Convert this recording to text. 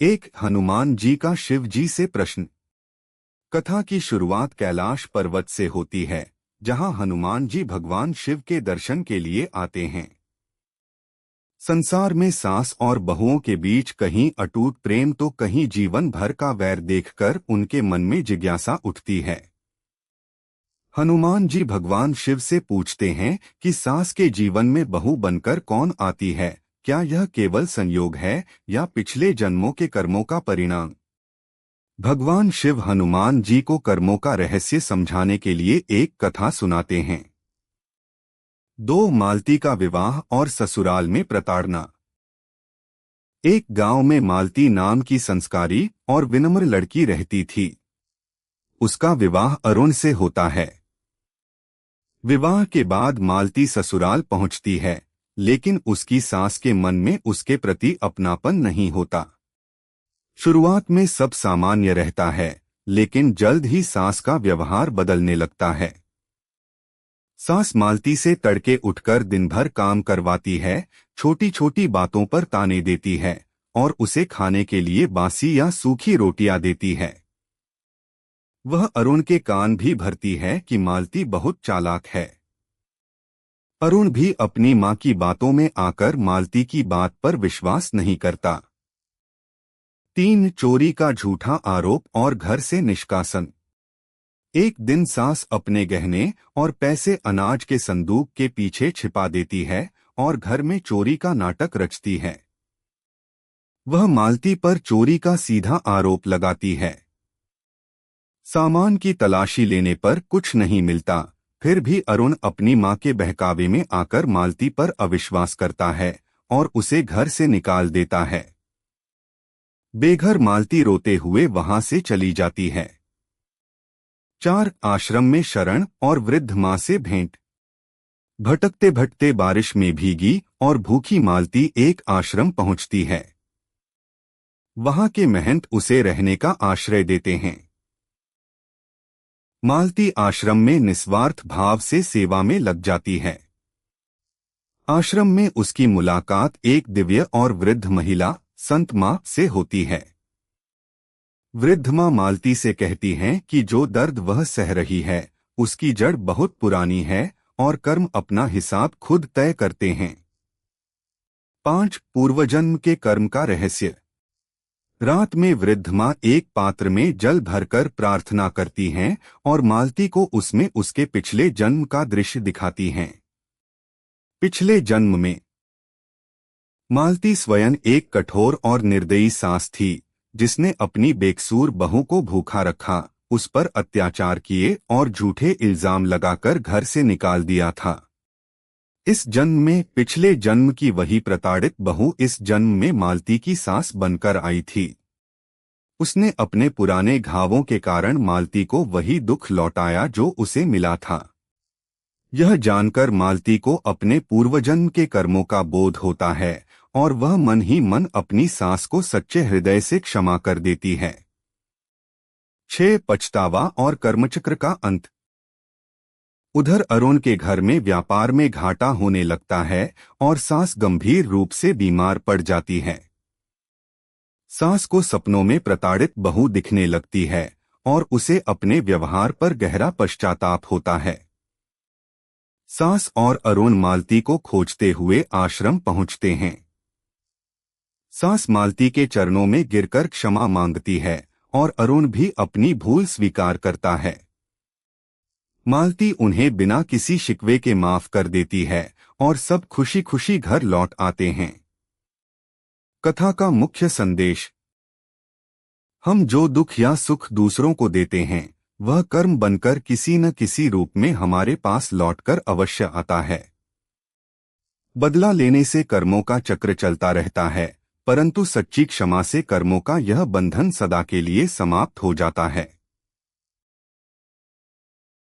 एक हनुमान जी का शिव जी से प्रश्न। कथा की शुरुआत कैलाश पर्वत से होती है, जहां हनुमान जी भगवान शिव के दर्शन के लिए आते हैं। संसार में सास और बहुओं के बीच कहीं अटूट प्रेम तो कहीं जीवन भर का वैर देखकर उनके मन में जिज्ञासा उठती है। हनुमान जी भगवान शिव से पूछते हैं कि सास के जीवन में बहू बनकर कौन आती है, क्या यह केवल संयोग है या पिछले जन्मों के कर्मों का परिणाम। भगवान शिव हनुमान जी को कर्मों का रहस्य समझाने के लिए एक कथा सुनाते हैं। दो मालती का विवाह और ससुराल में प्रताड़ना। एक गांव में मालती नाम की संस्कारी और विनम्र लड़की रहती थी। उसका विवाह अरुण से होता है। विवाह के बाद मालती ससुराल पहुंचती है, लेकिन उसकी सास के मन में उसके प्रति अपनापन नहीं होता। शुरुआत में सब सामान्य रहता है, लेकिन जल्द ही सास का व्यवहार बदलने लगता है। सास मालती से तड़के उठकर दिन भर काम करवाती है, छोटी छोटी बातों पर ताने देती है और उसे खाने के लिए बासी या सूखी रोटियां देती है। वह अरुण के कान भी भरती है कि मालती बहुत चालाक है। अरुण भी अपनी मां की बातों में आकर मालती की बात पर विश्वास नहीं करता। 3 चोरी का झूठा आरोप और घर से निष्कासन। एक दिन सास अपने गहने और पैसे अनाज के संदूक के पीछे छिपा देती है और घर में चोरी का नाटक रचती है। वह मालती पर चोरी का सीधा आरोप लगाती है। सामान की तलाशी लेने पर कुछ नहीं मिलता, फिर भी अरुण अपनी मां के बहकावे में आकर मालती पर अविश्वास करता है और उसे घर से निकाल देता है। बेघर मालती रोते हुए वहां से चली जाती है। 4 आश्रम में शरण और वृद्ध मां से भेंट। भटकते भटकते बारिश में भीगी और भूखी मालती एक आश्रम पहुंचती है। वहां के महंत उसे रहने का आश्रय देते हैं। मालती आश्रम में निस्वार्थ भाव से सेवा में लग जाती है। आश्रम में उसकी मुलाकात एक दिव्य और वृद्ध महिला संत मां से होती है। वृद्ध मां मालती से कहती हैं कि जो दर्द वह सह रही है उसकी जड़ बहुत पुरानी है और कर्म अपना हिसाब खुद तय करते हैं। 5 पूर्वजन्म के कर्म का रहस्य। रात में वृद्ध मां एक पात्र में जल भरकर प्रार्थना करती हैं और मालती को उसमें उसके पिछले जन्म का दृश्य दिखाती हैं। पिछले जन्म में मालती स्वयं एक कठोर और निर्दयी सास थी, जिसने अपनी बेकसूर बहू को भूखा रखा, उस पर अत्याचार किए और झूठे इल्जाम लगाकर घर से निकाल दिया था। इस जन्म में पिछले जन्म की वही प्रताड़ित बहू इस जन्म में मालती की सास बनकर आई थी। उसने अपने पुराने घावों के कारण मालती को वही दुख लौटाया जो उसे मिला था। यह जानकर मालती को अपने पूर्वजन्म के कर्मों का बोध होता है और वह मन ही मन अपनी सास को सच्चे हृदय से क्षमा कर देती है। 6 पछतावा और कर्मचक्र का अंत। उधर अरुण के घर में व्यापार में घाटा होने लगता है और सास गंभीर रूप से बीमार पड़ जाती है। सास को सपनों में प्रताड़ित बहू दिखने लगती है और उसे अपने व्यवहार पर गहरा पश्चाताप होता है। सास और अरुण मालती को खोजते हुए आश्रम पहुंचते हैं। सास मालती के चरणों में गिरकर क्षमा मांगती है और अरुण भी अपनी भूल स्वीकार करता है। मालती उन्हें बिना किसी शिकवे के माफ कर देती है और सब खुशी खुशी घर लौट आते हैं। कथा का मुख्य संदेश। हम जो दुख या सुख दूसरों को देते हैं वह कर्म बनकर किसी न किसी रूप में हमारे पास लौटकर अवश्य आता है। बदला लेने से कर्मों का चक्र चलता रहता है, परंतु सच्ची क्षमा से कर्मों का यह बंधन सदा के लिए समाप्त हो जाता है।